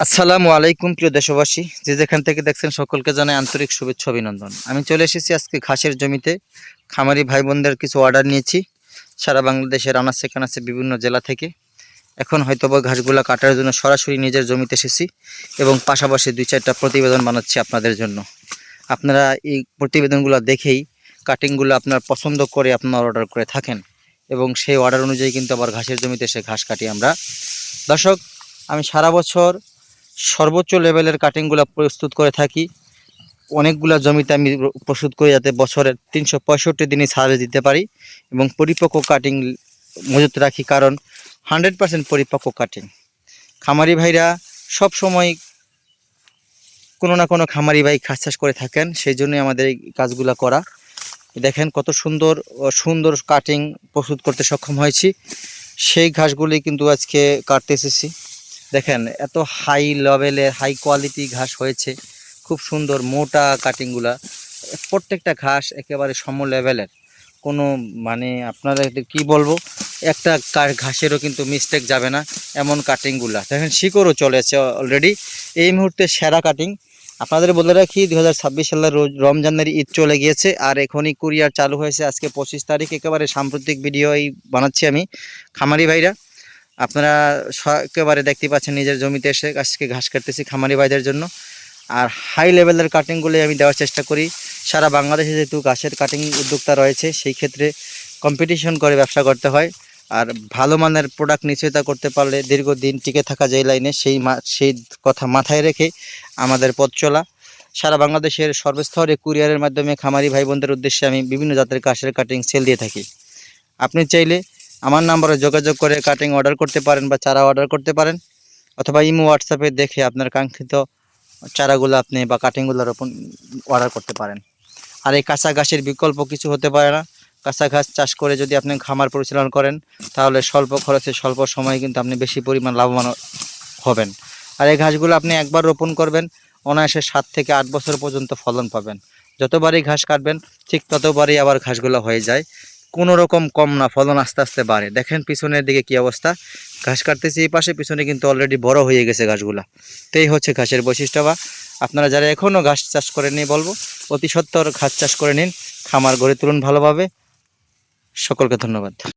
আসসালামু আলাইকুম প্রিয় দেশবাসী, যে যেখান থেকে দেখছেন সকলকে জানাই আন্তরিক শুভেচ্ছা অভিনন্দন। আমি চলে এসেছি আজকে ঘাসের জমিতে। খামারি ভাই বোনদের কিছু অর্ডার নিয়েছি সারা বাংলাদেশের আনাচে কানাচে বিভিন্ন জেলা থেকে। এখন হয়তোবা ঘাসগুলা কাটার জন্য সরাসরি নিজের জমিতে এসেছি এবং পাশাপাশি 2-4টা প্রতিবেদন বানাচ্ছি আপনাদের জন্য। আপনারা এই প্রতিবেদনগুলো দেখেই কাটিংগুলো আপনার পছন্দ করে আপনার অর্ডার করে থাকেন এবং সেই অর্ডার অনুযায়ী কিন্তু আবার ঘাসের জমিতে এসে ঘাস কাটি আমরা। দর্শক, আমি সারা বছর সর্বোচ্চ লেভেলের কাটিংগুলো প্রস্তুত করে থাকি। অনেকগুলো জমিতে আমি প্রস্তুত করি যাতে বছরের 365 দিনই সার্ভিস দিতে পারি এবং পরিপক্ক কাটিং মজুত রাখি, কারণ 100% পরিপক্ক কাটিং। খামারি ভাইরা সব সময় কোনো না কোনো খামারি ভাই ঘাস চাষ করে থাকেন, সেই জন্যই আমাদের এই কাজগুলো করা। দেখেন কত সুন্দর সুন্দর কাটিং প্রস্তুত করতে সক্ষম হয়েছি। সেই ঘাসগুলি কিন্তু আজকে কাটতে এসেছি। দেখেন এত হাই লেভেলের হাই কোয়ালিটি ঘাস হয়েছে, খুব সুন্দর মোটা কাটিংগুলা। প্রত্যেকটা ঘাস একেবারে সম লেভেলের, কোনো মানে আপনারা কি বলবো, একটা ঘাসেরও কিন্তু মিস্টেক যাবে না এমন কাটিংগুলা। দেখেন শিকড়ও চলে আছে অলরেডি। এই মুহূর্তে সেরা কাটিং। আপনাদের বলে রাখি 2026 সালের রমজানের ঈদ চলে গিয়েছে আর এখনই কুরিয়ার চালু হয়েছে। আজকে 25 তারিখ, একেবারে সাম্প্রতিক ভিডিও বানাচ্ছি আমি। খামারি ভাইরা আপনারা একেবারে দেখতে পাচ্ছেন নিজের জমিতে এসে আজকে ঘাস কাটতেছি খামারি ভাইদের জন্য। আর হাই লেভেলের কাটিংগুলি আমি দেওয়ার চেষ্টা করি। সারা বাংলাদেশে যেহেতু ঘাসের কাটিং উদ্যোক্তা রয়েছে, সেই ক্ষেত্রে কম্পিটিশন করে ব্যবসা করতে হয়। আর ভালো মানের প্রোডাক্ট নিশ্চয়তা করতে পারলে দীর্ঘদিন টিকে থাকা যায় লাইনে, সেই কথা মাথায় রেখে আমাদের পথ চলা। সারা বাংলাদেশের সর্বস্তরে কুরিয়ারের মাধ্যমে খামারি ভাই বোনদের উদ্দেশ্যে আমি বিভিন্ন জাতের ঘাসের কাটিং সেল দিয়ে থাকি। আপনি চাইলে আমার নাম্বারে যোগাযোগ করে কাটিং অর্ডার করতে পারেন বা চারা অর্ডার করতে পারেন, অথবা ইমো হোয়াটসঅ্যাপে দেখে আপনার কাঙ্ক্ষিত চারাগুলো আপনি বা কাটিংগুলো রোপণ অর্ডার করতে পারেন। আর এই কাঁচা ঘাসের বিকল্প কিছু হতে পারে না। কাঁচা ঘাস চাষ করে যদি আপনি খামার পরিচালনা করেন, তাহলে স্বল্প খরচে স্বল্প সময়ে কিন্তু আপনি বেশি পরিমাণ লাভবান হবেন। আর এই ঘাসগুলো আপনি একবার রোপণ করবেন, অনায়াসে 7 থেকে 8 বছর পর্যন্ত ফলন পাবেন। যতবারই ঘাস কাটবেন ঠিক ততবারই আবার ঘাসগুলো হয়ে যায়, কোনো রকম কম না, ফলন আস্তে আস্তে বাড়ে। দেখেন পিছনের দিকে কি অবস্থা, ঘাস কাটতেছি এই পাশে, পিছনে কিন্তু অলরেডি বড় হয়ে গেছে ঘাসগুলা। তো এই হচ্ছে ঘাসের বৈশিষ্ট্য। বা আপনারা যারা এখনও ঘাস চাষ করেননি বলবো অতি সত্বর ঘাস চাষ করে নিন, খামার গড়ে তুলুন ভালোভাবে। সকলকে ধন্যবাদ।